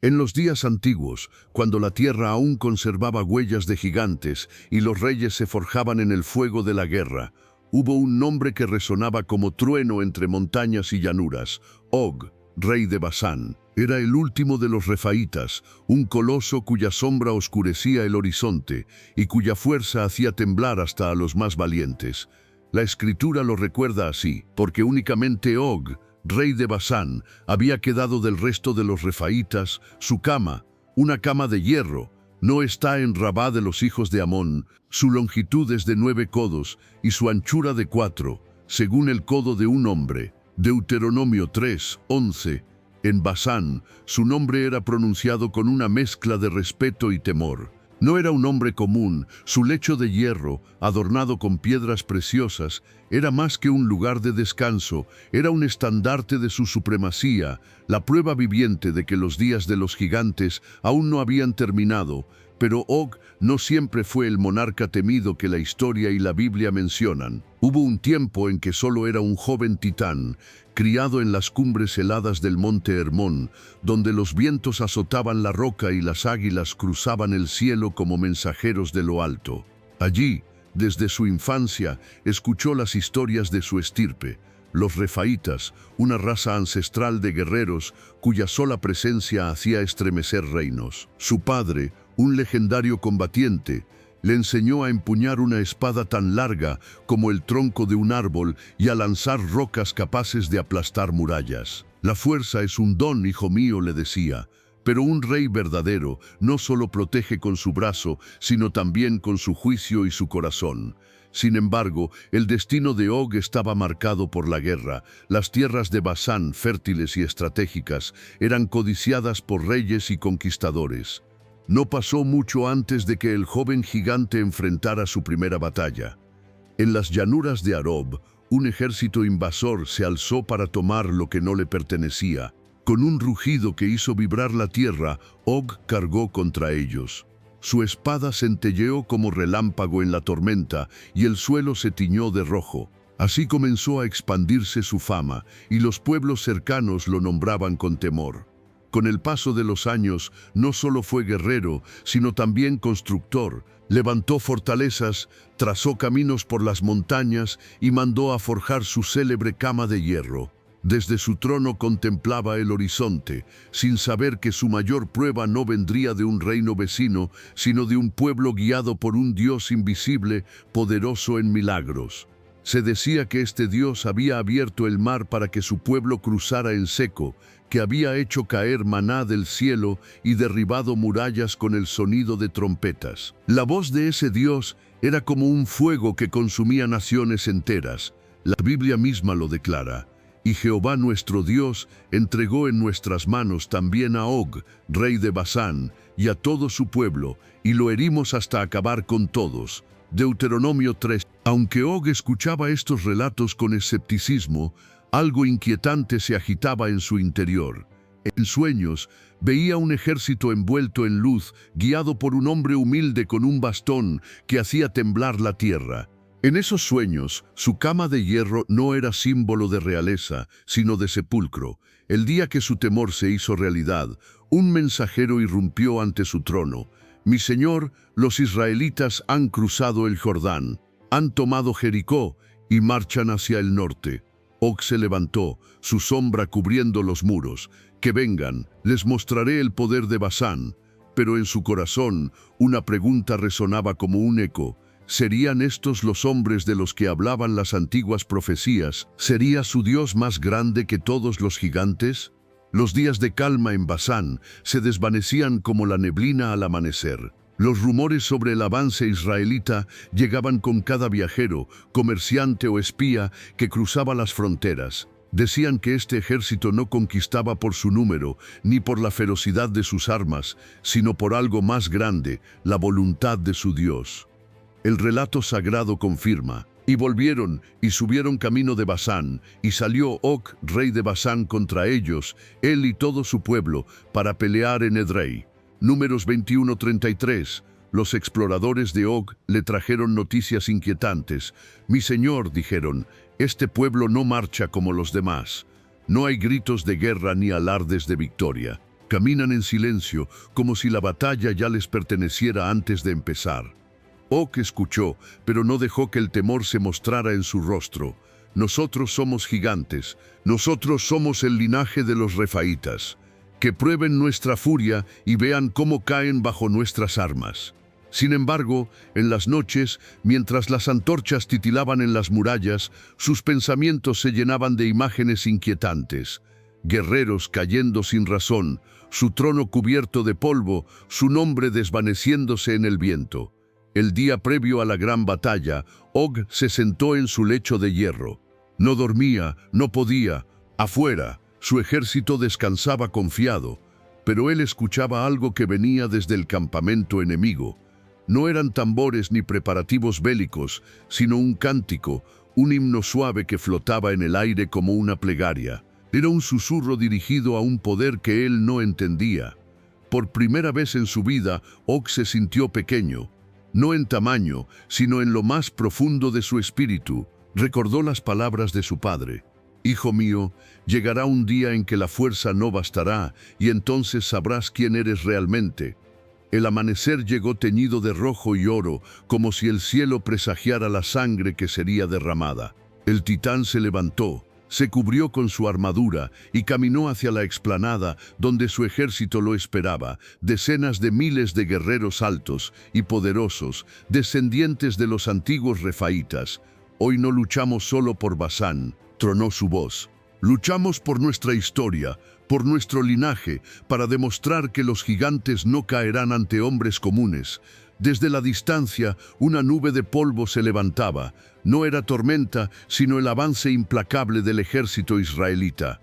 En los días antiguos, cuando la tierra aún conservaba huellas de gigantes y los reyes se forjaban en el fuego de la guerra, hubo un nombre que resonaba como trueno entre montañas y llanuras: Og, rey de Basán. Era el último de los refaítas, un coloso cuya sombra oscurecía el horizonte y cuya fuerza hacía temblar hasta a los más valientes. La escritura lo recuerda así, porque únicamente Og, rey de Basán, había quedado del resto de los refaítas. Su cama, una cama de hierro, no está en Rabá de los hijos de Amón. Su longitud es de 9 codos y su anchura de 4, según el codo de un hombre. Deuteronomio 3:11. En Basán, su nombre era pronunciado con una mezcla de respeto y temor. No era un hombre común. Su lecho de hierro, adornado con piedras preciosas, era más que un lugar de descanso, era un estandarte de su supremacía, la prueba viviente de que los días de los gigantes aún no habían terminado. Pero Og no siempre fue el monarca temido que la historia y la Biblia mencionan. Hubo un tiempo en que solo era un joven titán, criado en las cumbres heladas del monte Hermón, donde los vientos azotaban la roca y las águilas cruzaban el cielo como mensajeros de lo alto. Allí, desde su infancia, escuchó las historias de su estirpe, los refaítas, una raza ancestral de guerreros cuya sola presencia hacía estremecer reinos. Su padre, un legendario combatiente, le enseñó a empuñar una espada tan larga como el tronco de un árbol y a lanzar rocas capaces de aplastar murallas. La fuerza es un don, hijo mío, le decía, pero un rey verdadero no solo protege con su brazo, sino también con su juicio y su corazón. Sin embargo, el destino de Og estaba marcado por la guerra. Las tierras de Basán, fértiles y estratégicas, eran codiciadas por reyes y conquistadores. No pasó mucho antes de que el joven gigante enfrentara su primera batalla. En las llanuras de Arob, un ejército invasor se alzó para tomar lo que no le pertenecía. Con un rugido que hizo vibrar la tierra, Og cargó contra ellos. Su espada centelleó como relámpago en la tormenta y el suelo se tiñó de rojo. Así comenzó a expandirse su fama y los pueblos cercanos lo nombraban con temor. Con el paso de los años, no solo fue guerrero, sino también constructor. Levantó fortalezas, trazó caminos por las montañas y mandó a forjar su célebre cama de hierro. Desde su trono contemplaba el horizonte, sin saber que su mayor prueba no vendría de un reino vecino, sino de un pueblo guiado por un Dios invisible, poderoso en milagros. Se decía que este Dios había abierto el mar para que su pueblo cruzara en seco, que había hecho caer maná del cielo y derribado murallas con el sonido de trompetas. La voz de ese Dios era como un fuego que consumía naciones enteras. La Biblia misma lo declara. Y Jehová nuestro Dios entregó en nuestras manos también a Og, rey de Basán, y a todo su pueblo, y lo herimos hasta acabar con todos. Deuteronomio 3. Aunque Og escuchaba estos relatos con escepticismo, algo inquietante se agitaba en su interior. En sueños, veía un ejército envuelto en luz, guiado por un hombre humilde con un bastón que hacía temblar la tierra. En esos sueños, su cama de hierro no era símbolo de realeza, sino de sepulcro. El día que su temor se hizo realidad, un mensajero irrumpió ante su trono. «Mi señor, los israelitas han cruzado el Jordán, han tomado Jericó y marchan hacia el norte». Og se levantó, su sombra cubriendo los muros. «Que vengan, les mostraré el poder de Basán». Pero en su corazón, una pregunta resonaba como un eco. ¿Serían estos los hombres de los que hablaban las antiguas profecías? ¿Sería su Dios más grande que todos los gigantes? Los días de calma en Basán se desvanecían como la neblina al amanecer. Los rumores sobre el avance israelita llegaban con cada viajero, comerciante o espía que cruzaba las fronteras. Decían que este ejército no conquistaba por su número, ni por la ferocidad de sus armas, sino por algo más grande, la voluntad de su Dios. El relato sagrado confirma: y volvieron y subieron camino de Basán, y salió Og, rey de Basán, contra ellos, él y todo su pueblo, para pelear en Edrei. Números 21:33. Los exploradores de Og le trajeron noticias inquietantes. «Mi señor», dijeron, «este pueblo no marcha como los demás. No hay gritos de guerra ni alardes de victoria. Caminan en silencio, como si la batalla ya les perteneciera antes de empezar. Og escuchó, pero no dejó que el temor se mostrara en su rostro. Nosotros somos gigantes, nosotros somos el linaje de los refaítas. Que prueben nuestra furia y vean cómo caen bajo nuestras armas. Sin embargo, en las noches, mientras las antorchas titilaban en las murallas, sus pensamientos se llenaban de imágenes inquietantes. Guerreros cayendo sin razón, su trono cubierto de polvo, su nombre desvaneciéndose en el viento. El día previo a la gran batalla, Og se sentó en su lecho de hierro. No dormía, no podía. Afuera, su ejército descansaba confiado, pero él escuchaba algo que venía desde el campamento enemigo. No eran tambores ni preparativos bélicos, sino un cántico, un himno suave que flotaba en el aire como una plegaria. Era un susurro dirigido a un poder que él no entendía. Por primera vez en su vida, Og se sintió pequeño. No en tamaño, sino en lo más profundo de su espíritu. Recordó las palabras de su padre. Hijo mío, llegará un día en que la fuerza no bastará, y entonces sabrás quién eres realmente. El amanecer llegó teñido de rojo y oro, como si el cielo presagiara la sangre que sería derramada. El titán se levantó, se cubrió con su armadura y caminó hacia la explanada donde su ejército lo esperaba, decenas de miles de guerreros altos y poderosos, descendientes de los antiguos refaítas. Hoy no luchamos solo por Basán, tronó su voz. Luchamos por nuestra historia, por nuestro linaje, para demostrar que los gigantes no caerán ante hombres comunes. Desde la distancia, una nube de polvo se levantaba. No era tormenta, sino el avance implacable del ejército israelita.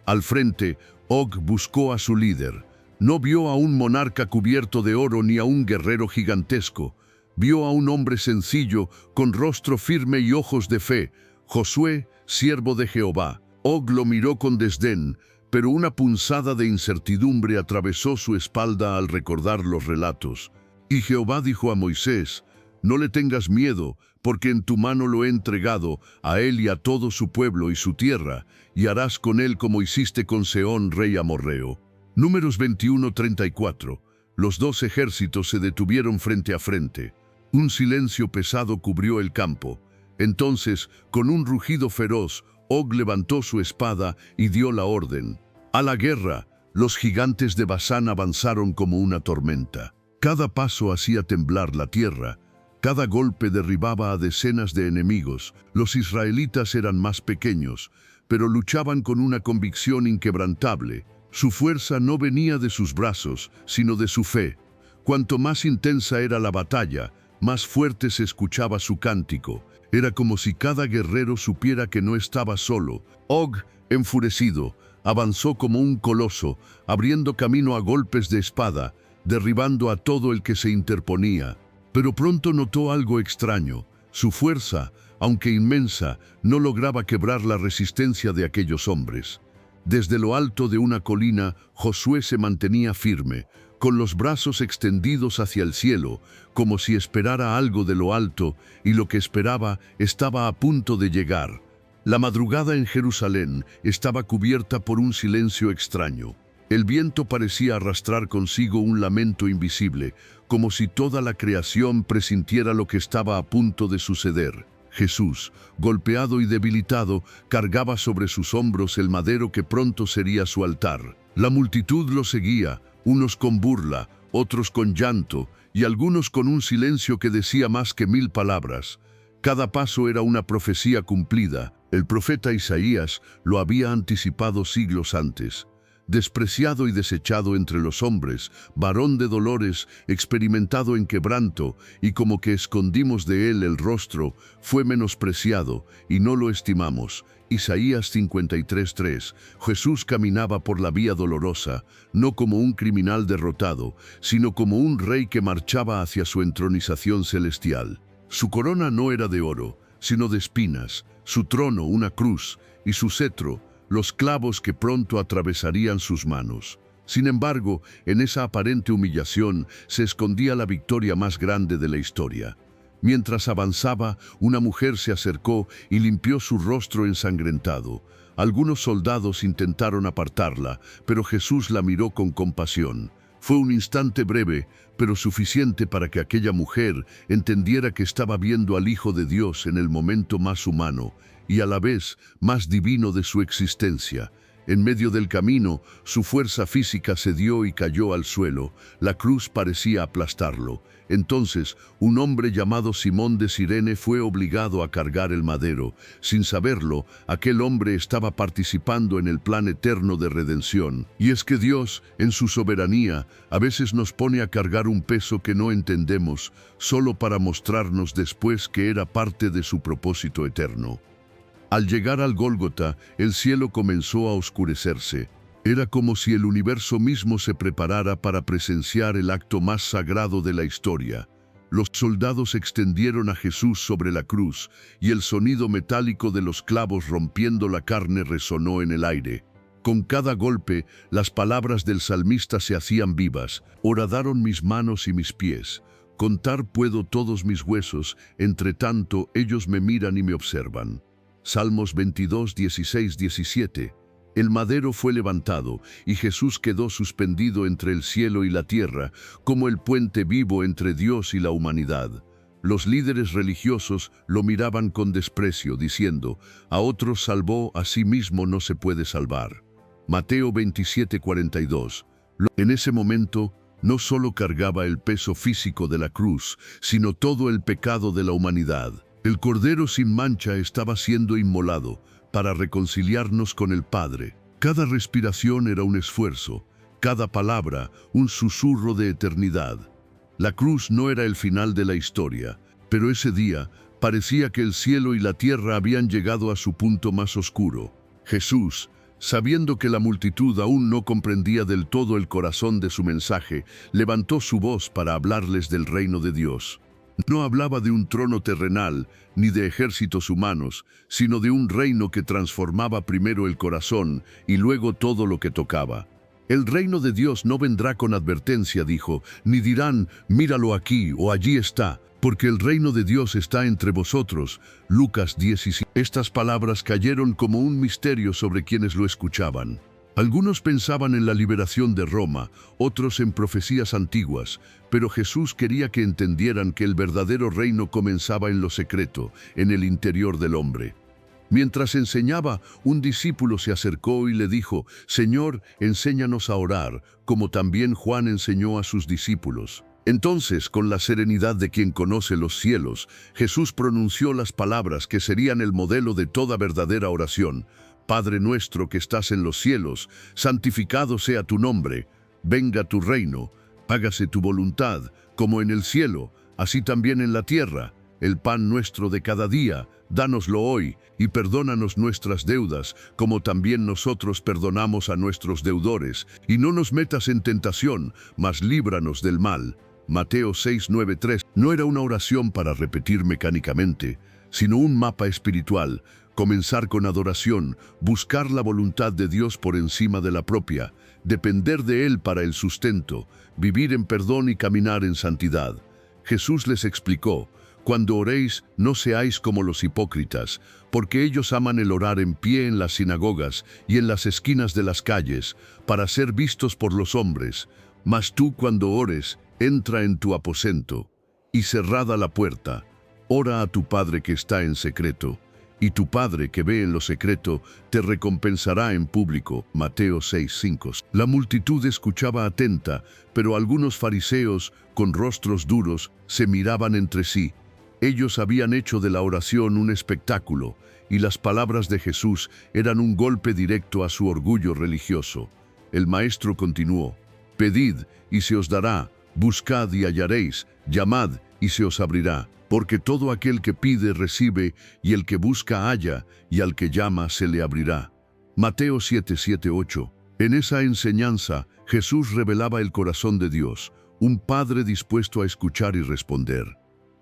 Al frente, Og buscó a su líder. No vio a un monarca cubierto de oro ni a un guerrero gigantesco. Vio a un hombre sencillo, con rostro firme y ojos de fe, Josué, siervo de Jehová. Og lo miró con desdén, pero una punzada de incertidumbre atravesó su espalda al recordar los relatos. Y Jehová dijo a Moisés, no le tengas miedo, porque en tu mano lo he entregado, a él y a todo su pueblo y su tierra, y harás con él como hiciste con Sehón, rey amorreo. Números 21:34. Los dos ejércitos se detuvieron frente a frente. Un silencio pesado cubrió el campo. Entonces, con un rugido feroz, Og levantó su espada y dio la orden. ¡A la guerra! Los gigantes de Basán avanzaron como una tormenta. Cada paso hacía temblar la tierra. Cada golpe derribaba a decenas de enemigos. Los israelitas eran más pequeños, pero luchaban con una convicción inquebrantable. Su fuerza no venía de sus brazos, sino de su fe. Cuanto más intensa era la batalla, más fuerte se escuchaba su cántico. Era como si cada guerrero supiera que no estaba solo. Og, enfurecido, avanzó como un coloso, abriendo camino a golpes de espada, derribando a todo el que se interponía. Pero pronto notó algo extraño. Su fuerza, aunque inmensa, no lograba quebrar la resistencia de aquellos hombres. Desde lo alto de una colina, Josué se mantenía firme, con los brazos extendidos hacia el cielo, como si esperara algo de lo alto, y lo que esperaba estaba a punto de llegar. La madrugada en Jerusalén estaba cubierta por un silencio extraño. El viento parecía arrastrar consigo un lamento invisible, como si toda la creación presintiera lo que estaba a punto de suceder. Jesús, golpeado y debilitado, cargaba sobre sus hombros el madero que pronto sería su altar. La multitud lo seguía, unos con burla, otros con llanto, y algunos con un silencio que decía más que 1000 palabras. Cada paso era una profecía cumplida. El profeta Isaías lo había anticipado siglos antes. Despreciado y desechado entre los hombres, varón de dolores, experimentado en quebranto, y como que escondimos de él el rostro, fue menospreciado, y no lo estimamos. Isaías 53:3. Jesús caminaba por la vía dolorosa, no como un criminal derrotado, sino como un rey que marchaba hacia su entronización celestial. Su corona no era de oro, sino de espinas, su trono una cruz, y su cetro, los clavos que pronto atravesarían sus manos. Sin embargo, en esa aparente humillación se escondía la victoria más grande de la historia. Mientras avanzaba, una mujer se acercó y limpió su rostro ensangrentado. Algunos soldados intentaron apartarla, pero Jesús la miró con compasión. Fue un instante breve, pero suficiente para que aquella mujer entendiera que estaba viendo al Hijo de Dios en el momento más humano y a la vez más divino de su existencia. En medio del camino, su fuerza física cedió y cayó al suelo. La cruz parecía aplastarlo. Entonces, un hombre llamado Simón de Cirene fue obligado a cargar el madero. Sin saberlo, aquel hombre estaba participando en el plan eterno de redención. Y es que Dios, en su soberanía, a veces nos pone a cargar un peso que no entendemos, solo para mostrarnos después que era parte de su propósito eterno. Al llegar al Gólgota, el cielo comenzó a oscurecerse. Era como si el universo mismo se preparara para presenciar el acto más sagrado de la historia. Los soldados extendieron a Jesús sobre la cruz, y el sonido metálico de los clavos rompiendo la carne resonó en el aire. Con cada golpe, las palabras del salmista se hacían vivas. Horadaron mis manos y mis pies. Contar puedo todos mis huesos, entre tanto ellos me miran y me observan. Salmos 22, 16, 17. El madero fue levantado, y Jesús quedó suspendido entre el cielo y la tierra, como el puente vivo entre Dios y la humanidad. Los líderes religiosos lo miraban con desprecio, diciendo, «A otros salvó, a sí mismo no se puede salvar». Mateo 27, 42. En ese momento, no solo cargaba el peso físico de la cruz, sino todo el pecado de la humanidad. El Cordero sin mancha estaba siendo inmolado para reconciliarnos con el Padre. Cada respiración era un esfuerzo, cada palabra un susurro de eternidad. La cruz no era el final de la historia, pero ese día parecía que el cielo y la tierra habían llegado a su punto más oscuro. Jesús, sabiendo que la multitud aún no comprendía del todo el corazón de su mensaje, levantó su voz para hablarles del reino de Dios. No hablaba de un trono terrenal, ni de ejércitos humanos, sino de un reino que transformaba primero el corazón y luego todo lo que tocaba. El reino de Dios no vendrá con advertencia, dijo, ni dirán, míralo aquí o allí está, porque el reino de Dios está entre vosotros. Lucas 17. Estas palabras cayeron como un misterio sobre quienes lo escuchaban. Algunos pensaban en la liberación de Roma, otros en profecías antiguas, pero Jesús quería que entendieran que el verdadero reino comenzaba en lo secreto, en el interior del hombre. Mientras enseñaba, un discípulo se acercó y le dijo, «Señor, enséñanos a orar, como también Juan enseñó a sus discípulos». Entonces, con la serenidad de quien conoce los cielos, Jesús pronunció las palabras que serían el modelo de toda verdadera oración. Padre nuestro que estás en los cielos, santificado sea tu nombre, venga tu reino, hágase tu voluntad, como en el cielo, así también en la tierra. El pan nuestro de cada día, dánoslo hoy, y perdónanos nuestras deudas, como también nosotros perdonamos a nuestros deudores, y no nos metas en tentación, mas líbranos del mal. Mateo 6, 9, 3. No era una oración para repetir mecánicamente, sino un mapa espiritual. Comenzar con adoración, buscar la voluntad de Dios por encima de la propia, depender de Él para el sustento, vivir en perdón y caminar en santidad. Jesús les explicó, «Cuando oréis, no seáis como los hipócritas, porque ellos aman el orar en pie en las sinagogas y en las esquinas de las calles, para ser vistos por los hombres. Mas tú cuando ores, entra en tu aposento, y cerrada la puerta, ora a tu Padre que está en secreto, y tu Padre que ve en lo secreto te recompensará en público». Mateo 6:5. La multitud escuchaba atenta, pero algunos fariseos, con rostros duros, se miraban entre sí. Ellos habían hecho de la oración un espectáculo, y las palabras de Jesús eran un golpe directo a su orgullo religioso. El maestro continuó, «Pedid, y se os dará, buscad y hallaréis, llamad, y se os abrirá. Porque todo aquel que pide recibe, y el que busca halla, y al que llama se le abrirá». Mateo 7, 7, 8. En esa enseñanza, Jesús revelaba el corazón de Dios, un Padre dispuesto a escuchar y responder.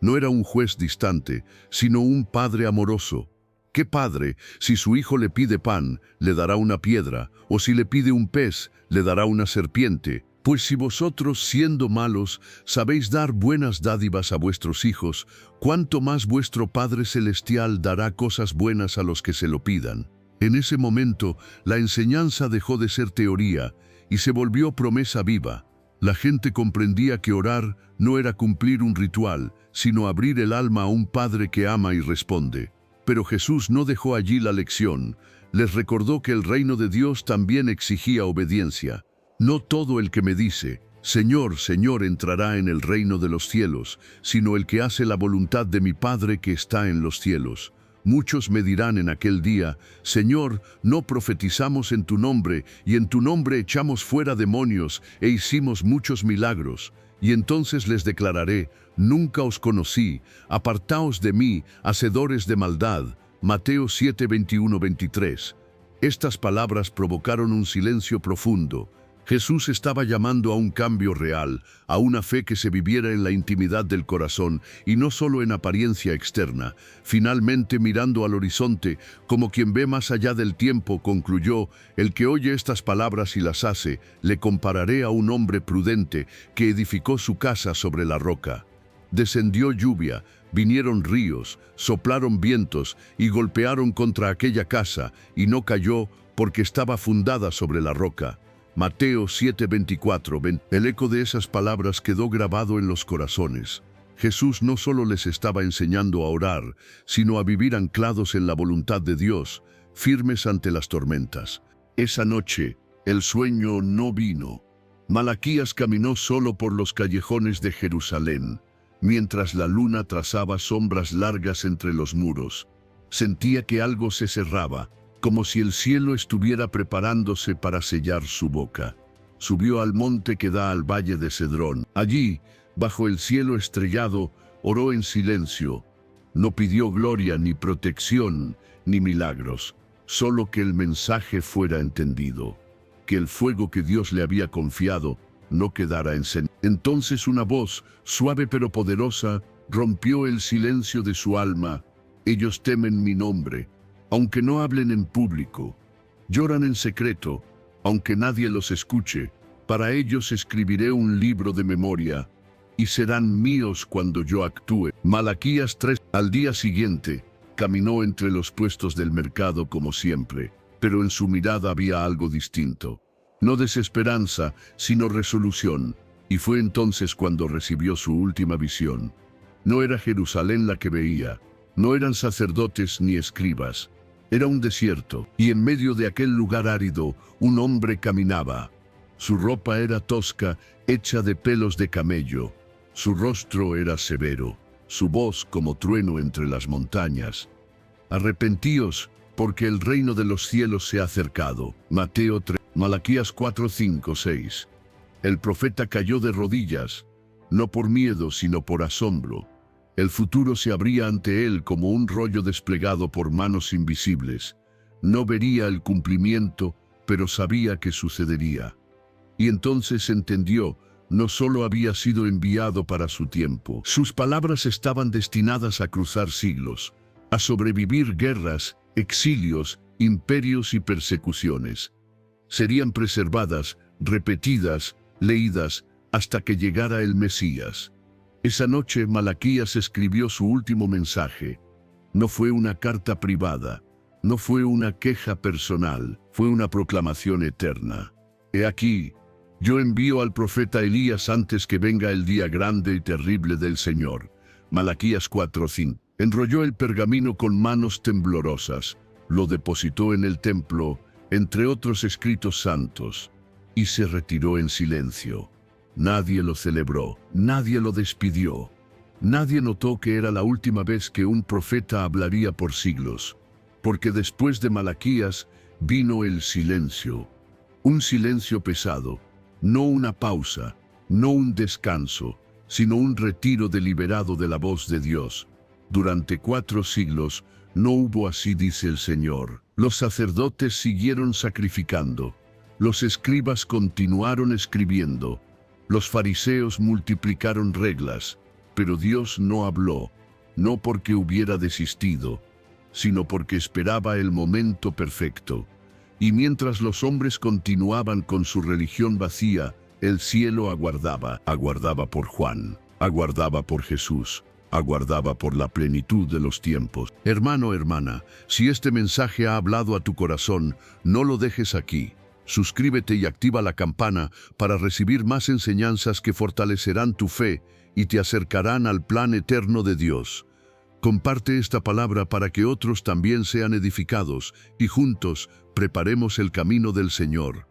No era un juez distante, sino un Padre amoroso. ¿Qué padre, si su hijo le pide pan, le dará una piedra, o si le pide un pez, le dará una serpiente? Pues si vosotros, siendo malos, sabéis dar buenas dádivas a vuestros hijos, ¿cuánto más vuestro Padre Celestial dará cosas buenas a los que se lo pidan? En ese momento, la enseñanza dejó de ser teoría y se volvió promesa viva. La gente comprendía que orar no era cumplir un ritual, sino abrir el alma a un Padre que ama y responde. Pero Jesús no dejó allí la lección. Les recordó que el reino de Dios también exigía obediencia. No todo el que me dice, Señor, Señor, entrará en el reino de los cielos, sino el que hace la voluntad de mi Padre que está en los cielos. Muchos me dirán en aquel día, Señor, no profetizamos en tu nombre, y en tu nombre echamos fuera demonios, e hicimos muchos milagros. Y entonces les declararé, nunca os conocí, apartaos de mí, hacedores de maldad. Mateo 7, 21-23. Estas palabras provocaron un silencio profundo. Jesús estaba llamando a un cambio real, a una fe que se viviera en la intimidad del corazón y no solo en apariencia externa. Finalmente, mirando al horizonte, como quien ve más allá del tiempo, concluyó, el que oye estas palabras y las hace, le compararé a un hombre prudente que edificó su casa sobre la roca. Descendió lluvia, vinieron ríos, soplaron vientos y golpearon contra aquella casa, y no cayó porque estaba fundada sobre la roca. Mateo 7:24. El eco de esas palabras quedó grabado en los corazones. Jesús no solo les estaba enseñando a orar, sino a vivir anclados en la voluntad de Dios, firmes ante las tormentas. Esa noche, el sueño no vino. Malaquías caminó solo por los callejones de Jerusalén, mientras la luna trazaba sombras largas entre los muros. Sentía que algo se cerraba, como si el cielo estuviera preparándose para sellar su boca. Subió al monte que da al valle de Cedrón. Allí, bajo el cielo estrellado, oró en silencio. No pidió gloria, ni protección, ni milagros, solo que el mensaje fuera entendido, que el fuego que Dios le había confiado no quedara encendido. Entonces una voz, suave pero poderosa, rompió el silencio de su alma. Ellos temen mi nombre, aunque no hablen en público. Lloran en secreto, aunque nadie los escuche. Para ellos escribiré un libro de memoria, y serán míos cuando yo actúe. Malaquías 3. Al día siguiente, caminó entre los puestos del mercado como siempre, pero en su mirada había algo distinto. No desesperanza, sino resolución, y fue entonces cuando recibió su última visión. No era Jerusalén la que veía, no eran sacerdotes ni escribas. Era un desierto, y en medio de aquel lugar árido, un hombre caminaba. Su ropa era tosca, hecha de pelos de camello. Su rostro era severo, su voz como trueno entre las montañas. Arrepentíos, porque el reino de los cielos se ha acercado. Mateo 3, Malaquías 4, 5, 6. El profeta cayó de rodillas, no por miedo, sino por asombro. El futuro se abría ante él como un rollo desplegado por manos invisibles. No vería el cumplimiento, pero sabía que sucedería. Y entonces entendió, no solo había sido enviado para su tiempo. Sus palabras estaban destinadas a cruzar siglos, a sobrevivir guerras, exilios, imperios y persecuciones. Serían preservadas, repetidas, leídas, hasta que llegara el Mesías. Esa noche Malaquías escribió su último mensaje. No fue una carta privada, no fue una queja personal, fue una proclamación eterna. He aquí, yo envío al profeta Elías antes que venga el día grande y terrible del Señor. Malaquías 4:5. Enrolló el pergamino con manos temblorosas, lo depositó en el templo, entre otros escritos santos, y se retiró en silencio. Nadie lo celebró, nadie lo despidió. Nadie notó que era la última vez que un profeta hablaría por siglos, porque después de Malaquías vino el silencio. Un silencio pesado, no una pausa, no un descanso, sino un retiro deliberado de la voz de Dios. Durante 4 siglos no hubo así, dice el Señor. Los sacerdotes siguieron sacrificando, los escribas continuaron escribiendo, los fariseos multiplicaron reglas, pero Dios no habló, no porque hubiera desistido, sino porque esperaba el momento perfecto. Y mientras los hombres continuaban con su religión vacía, el cielo aguardaba por Juan, aguardaba por Jesús. aguardaba por la plenitud de los tiempos. Hermano, hermana, si este mensaje ha hablado a tu corazón, no lo dejes aquí. Suscríbete y activa la campana para recibir más enseñanzas que fortalecerán tu fe y te acercarán al plan eterno de Dios. Comparte esta palabra para que otros también sean edificados y juntos preparemos el camino del Señor.